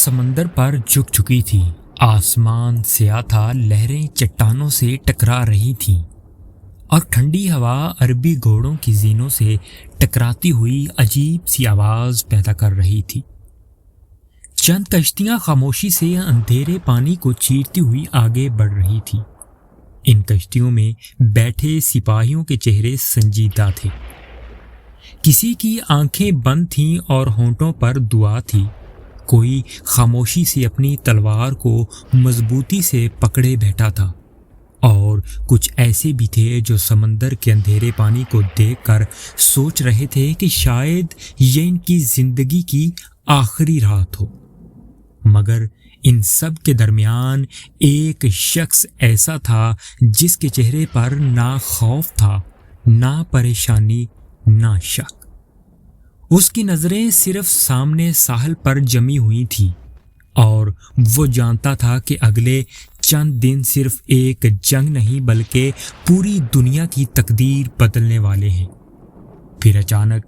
سمندر پر جھک چکی تھی، آسمان سیاہ تھا، لہریں چٹانوں سے ٹکرا رہی تھیں اور ٹھنڈی ہوا عربی گھوڑوں کی زینوں سے ٹکراتی ہوئی عجیب سی آواز پیدا کر رہی تھی۔ چند کشتیاں خاموشی سے اندھیرے پانی کو چیرتی ہوئی آگے بڑھ رہی تھیں۔ ان کشتیوں میں بیٹھے سپاہیوں کے چہرے سنجیدہ تھے، کسی کی آنکھیں بند تھیں اور ہونٹوں پر دعا تھی، کوئی خاموشی سے اپنی تلوار کو مضبوطی سے پکڑے بیٹھا تھا، اور کچھ ایسے بھی تھے جو سمندر کے اندھیرے پانی کو دیکھ کر سوچ رہے تھے کہ شاید یہ ان کی زندگی کی آخری رات ہو۔ مگر ان سب کے درمیان ایک شخص ایسا تھا جس کے چہرے پر نہ خوف تھا، نہ پریشانی، نہ شک۔ اس کی نظریں صرف سامنے ساحل پر جمی ہوئی تھیں، اور وہ جانتا تھا کہ اگلے چند دن صرف ایک جنگ نہیں بلکہ پوری دنیا کی تقدیر بدلنے والے ہیں۔ پھر اچانک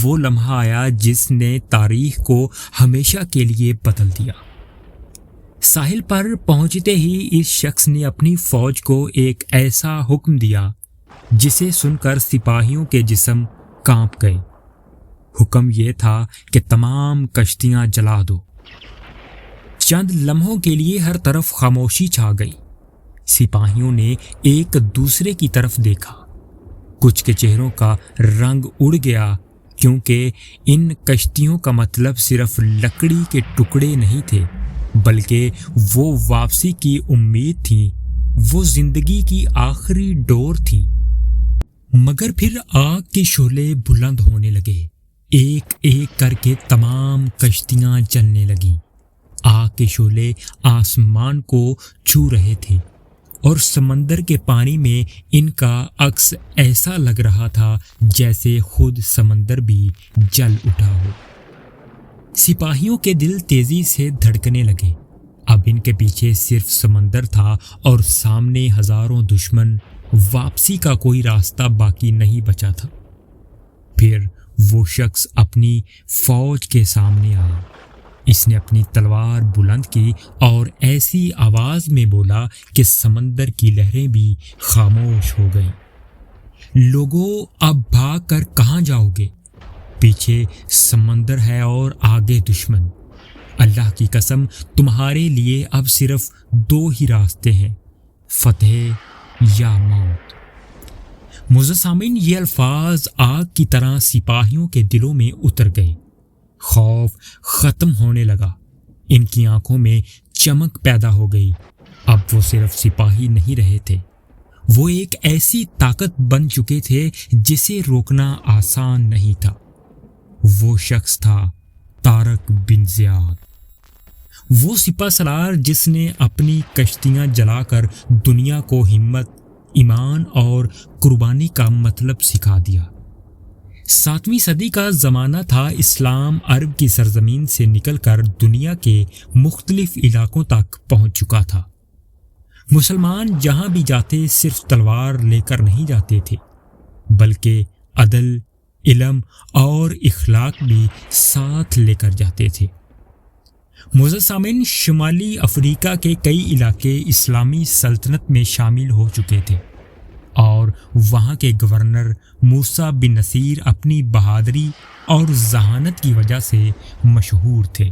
وہ لمحہ آیا جس نے تاریخ کو ہمیشہ کے لیے بدل دیا۔ ساحل پر پہنچتے ہی اس شخص نے اپنی فوج کو ایک ایسا حکم دیا جسے سن کر سپاہیوں کے جسم کانپ گئے۔ حکم یہ تھا کہ تمام کشتیاں جلا دو۔ چند لمحوں کے لیے ہر طرف خاموشی چھا گئی۔ سپاہیوں نے ایک دوسرے کی طرف دیکھا، کچھ کے چہروں کا رنگ اڑ گیا، کیونکہ ان کشتیوں کا مطلب صرف لکڑی کے ٹکڑے نہیں تھے بلکہ وہ واپسی کی امید تھی، وہ زندگی کی آخری ڈور تھی۔ مگر پھر آگ کے شعلے بلند ہونے لگے، ایک ایک کر کے تمام کشتیاں جلنے لگیں۔ آگ کے شعلے آسمان کو چھو رہے تھے اور سمندر کے پانی میں ان کا عکس ایسا لگ رہا تھا جیسے خود سمندر بھی جل اٹھا ہو۔ سپاہیوں کے دل تیزی سے دھڑکنے لگے۔ اب ان کے پیچھے صرف سمندر تھا اور سامنے ہزاروں دشمن، واپسی کا کوئی راستہ باقی نہیں بچا تھا۔ پھر وہ شخص اپنی فوج کے سامنے آیا۔ اس نے اپنی تلوار بلند کی اور ایسی آواز میں بولا کہ سمندر کی لہریں بھی خاموش ہو گئیں۔ لوگوں، اب بھاگ کر کہاں جاؤ گے؟ پیچھے سمندر ہے اور آگے دشمن۔ اللہ کی قسم، تمہارے لیے اب صرف دو ہی راستے ہیں، فتح یا موت۔ معزز سامعین، یہ الفاظ آگ کی طرح سپاہیوں کے دلوں میں اتر گئے۔ خوف ختم ہونے لگا، ان کی آنکھوں میں چمک پیدا ہو گئی۔ اب وہ صرف سپاہی نہیں رہے تھے، وہ ایک ایسی طاقت بن چکے تھے جسے روکنا آسان نہیں تھا۔ وہ شخص تھا طارق بن زیاد، وہ سپہ سالار جس نے اپنی کشتیاں جلا کر دنیا کو ہمت، ایمان اور قربانی کا مطلب سکھا دیا۔ 7ویں صدی کا زمانہ تھا، اسلام عرب کی سرزمین سے نکل کر دنیا کے مختلف علاقوں تک پہنچ چکا تھا۔ مسلمان جہاں بھی جاتے صرف تلوار لے کر نہیں جاتے تھے بلکہ عدل، علم اور اخلاق بھی ساتھ لے کر جاتے تھے۔ معزز سامعین، شمالی افریقہ کے کئی علاقے اسلامی سلطنت میں شامل ہو چکے تھے اور وہاں کے گورنر موسیٰ بن نصیر اپنی بہادری اور ذہانت کی وجہ سے مشہور تھے۔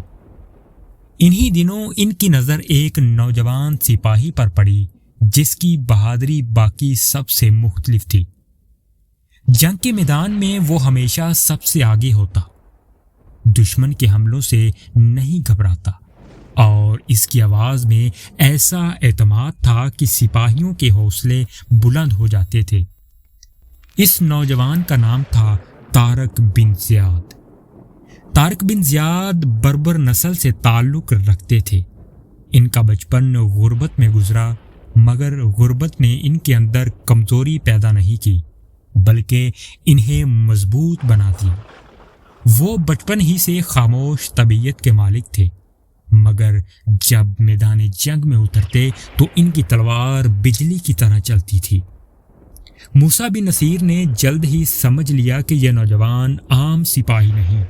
انہی دنوں ان کی نظر ایک نوجوان سپاہی پر پڑی جس کی بہادری باقی سب سے مختلف تھی۔ جنگ کے میدان میں وہ ہمیشہ سب سے آگے ہوتا، دشمن کے حملوں سے نہیں گھبراتا، اور اس کی آواز میں ایسا اعتماد تھا کہ سپاہیوں کے حوصلے بلند ہو جاتے تھے۔ اس نوجوان کا نام تھا طارق بن زیاد۔ طارق بن زیاد بربر نسل سے تعلق رکھتے تھے۔ ان کا بچپن غربت میں گزرا، مگر غربت نے ان کے اندر کمزوری پیدا نہیں کی بلکہ انہیں مضبوط بنا دیا۔ وہ بچپن ہی سے خاموش طبیعت کے مالک تھے، مگر جب میدان جنگ میں اترتے تو ان کی تلوار بجلی کی طرح چلتی تھی۔ موسیٰ بن نصیر نے جلد ہی سمجھ لیا کہ یہ نوجوان عام سپاہی نہیں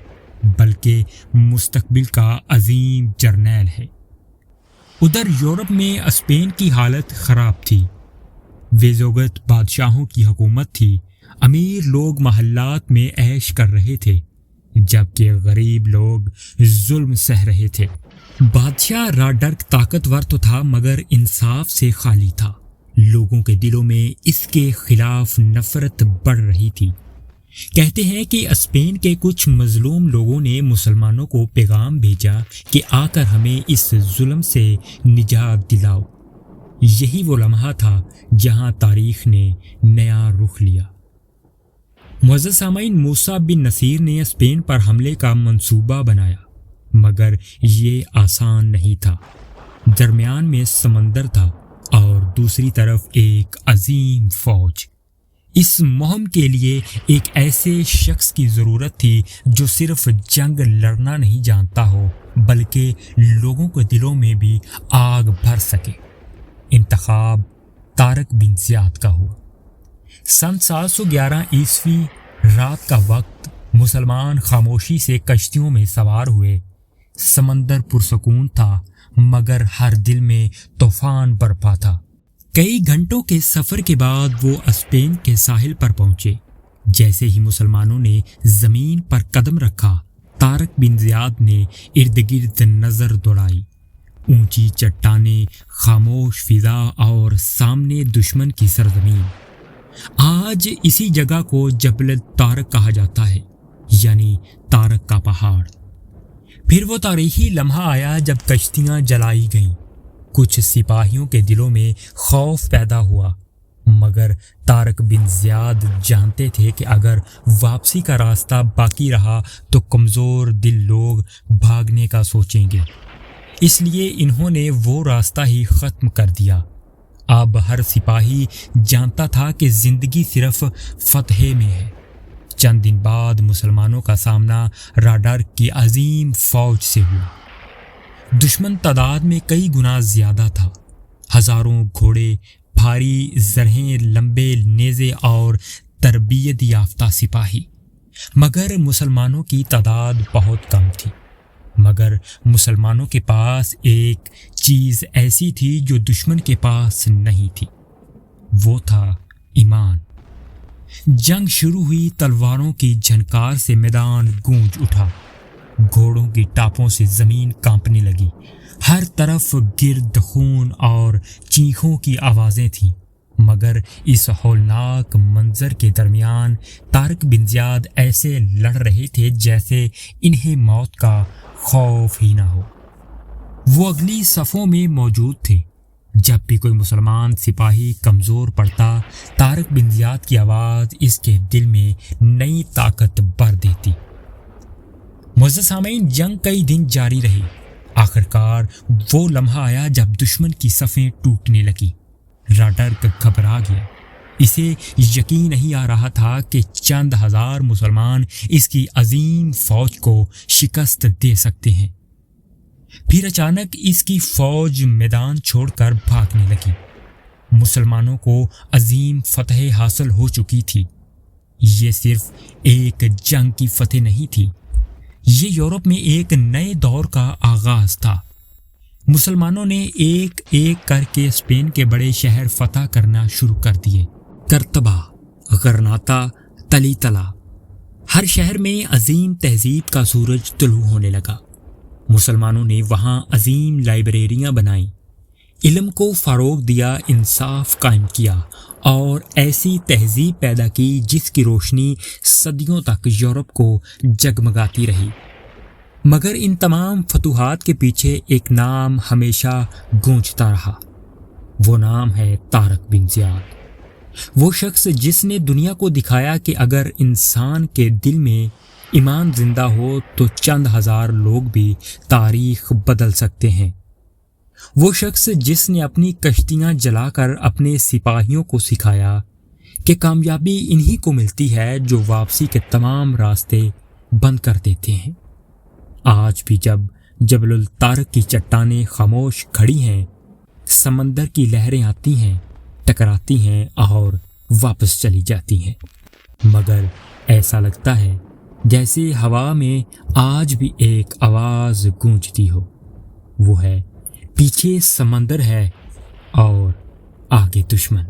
بلکہ مستقبل کا عظیم جرنیل ہے۔ ادھر یورپ میں اسپین کی حالت خراب تھی۔ ویزوگت بادشاہوں کی حکومت تھی۔ امیر لوگ محلات میں عیش کر رہے تھے، جبکہ غریب لوگ ظلم سہ رہے تھے۔ بادشاہ راڈرک طاقتور تو تھا مگر انصاف سے خالی تھا۔ لوگوں کے دلوں میں اس کے خلاف نفرت بڑھ رہی تھی۔ کہتے ہیں کہ اسپین کے کچھ مظلوم لوگوں نے مسلمانوں کو پیغام بھیجا کہ آ کر ہمیں اس ظلم سے نجات دلاؤ۔ یہی وہ لمحہ تھا جہاں تاریخ نے نیا رخ لیا۔ معزز سامعین، موسیٰ بن نصیر نے اسپین پر حملے کا منصوبہ بنایا، مگر یہ آسان نہیں تھا۔ درمیان میں سمندر تھا اور دوسری طرف ایک عظیم فوج۔ اس مہم کے لیے ایک ایسے شخص کی ضرورت تھی جو صرف جنگ لڑنا نہیں جانتا ہو بلکہ لوگوں کے دلوں میں بھی آگ بھر سکے۔ انتخاب طارق بن زیاد کا ہوا۔ سن 711 عیسوی رات کا وقت، مسلمان خاموشی سے کشتیوں میں سوار ہوئے۔ سمندر پرسکون تھا مگر ہر دل میں طوفان برپا تھا۔ کئی گھنٹوں کے سفر کے بعد وہ اسپین کے ساحل پر پہنچے۔ جیسے ہی مسلمانوں نے زمین پر قدم رکھا، طارق بن زیاد نے ارد گرد نظر دوڑائی۔ اونچی چٹانیں، خاموش فضا اور سامنے دشمن کی سرزمین۔ آج اسی جگہ کو جبل طارق کہا جاتا ہے، یعنی طارق کا پہاڑ۔ پھر وہ تاریخی لمحہ آیا جب کشتیاں جلائی گئیں۔ کچھ سپاہیوں کے دلوں میں خوف پیدا ہوا، مگر طارق بن زیاد جانتے تھے کہ اگر واپسی کا راستہ باقی رہا تو کمزور دل لوگ بھاگنے کا سوچیں گے۔ اس لیے انہوں نے وہ راستہ ہی ختم کر دیا۔ اب ہر سپاہی جانتا تھا کہ زندگی صرف فتح میں ہے۔ چند دن بعد مسلمانوں کا سامنا راڈرک کی عظیم فوج سے ہوا۔ دشمن تعداد میں کئی گنا زیادہ تھا۔ ہزاروں گھوڑے، بھاری زرہیں، لمبے نیزے اور تربیت یافتہ سپاہی۔ مگر مسلمانوں کی تعداد بہت کم تھی۔ مگر مسلمانوں کے پاس ایک چیز ایسی تھی جو دشمن کے پاس نہیں تھی، وہ تھا ایمان۔ جنگ شروع ہوئی، تلواروں کی جھنکار سے میدان گونج اٹھا۔ گھوڑوں کی ٹاپوں سے زمین کانپنے لگی۔ ہر طرف گرد خون اور چیخوں کی آوازیں تھیں۔ مگر اس ہولناک منظر کے درمیان طارق بن زیاد ایسے لڑ رہے تھے جیسے انہیں موت کا خوف ہی نہ ہو۔ وہ اگلی صفوں میں موجود تھے۔ جب بھی کوئی مسلمان سپاہی کمزور پڑتا، طارق بن زیاد کی آواز اس کے دل میں نئی طاقت بھر دیتی۔ معزز سامعین، جنگ کئی دن جاری رہی۔ آخرکار وہ لمحہ آیا جب دشمن کی صفیں ٹوٹنے لگی۔ راڈرک گھبرا گیا۔ اسے یقین نہیں آ رہا تھا کہ چند ہزار مسلمان اس کی عظیم فوج کو شکست دے سکتے ہیں۔ پھر اچانک اس کی فوج میدان چھوڑ کر بھاگنے لگی۔ مسلمانوں کو عظیم فتح حاصل ہو چکی تھی۔ یہ صرف ایک جنگ کی فتح نہیں تھی، یہ یورپ میں ایک نئے دور کا آغاز تھا۔ مسلمانوں نے ایک ایک کر کے اسپین کے بڑے شہر فتح کرنا شروع کر دیے۔ کرتبہ، غرناطہ، تلیتلا، ہر شہر میں عظیم تہذیب کا سورج طلوع ہونے لگا۔ مسلمانوں نے وہاں عظیم لائبریریاں بنائیں، علم کو فروغ دیا، انصاف قائم کیا اور ایسی تہذیب پیدا کی جس کی روشنی صدیوں تک یورپ کو جگمگاتی رہی۔ مگر ان تمام فتوحات کے پیچھے ایک نام ہمیشہ گونجتا رہا۔ وہ نام ہے طارق بن زیاد۔ وہ شخص جس نے دنیا کو دکھایا کہ اگر انسان کے دل میں ایمان زندہ ہو تو چند ہزار لوگ بھی تاریخ بدل سکتے ہیں۔ وہ شخص جس نے اپنی کشتیاں جلا کر اپنے سپاہیوں کو سکھایا کہ کامیابی انہی کو ملتی ہے جو واپسی کے تمام راستے بند کر دیتے ہیں۔ آج بھی جب جبل الطارق کی چٹانیں خاموش کھڑی ہیں، سمندر کی لہریں آتی ہیں، ٹکراتی ہیں اور واپس چلی جاتی ہیں، مگر ایسا لگتا ہے جیسے ہوا میں آج بھی ایک آواز گونجتی ہو، وہ ہے پیچھے سمندر ہے اور آگے دشمن۔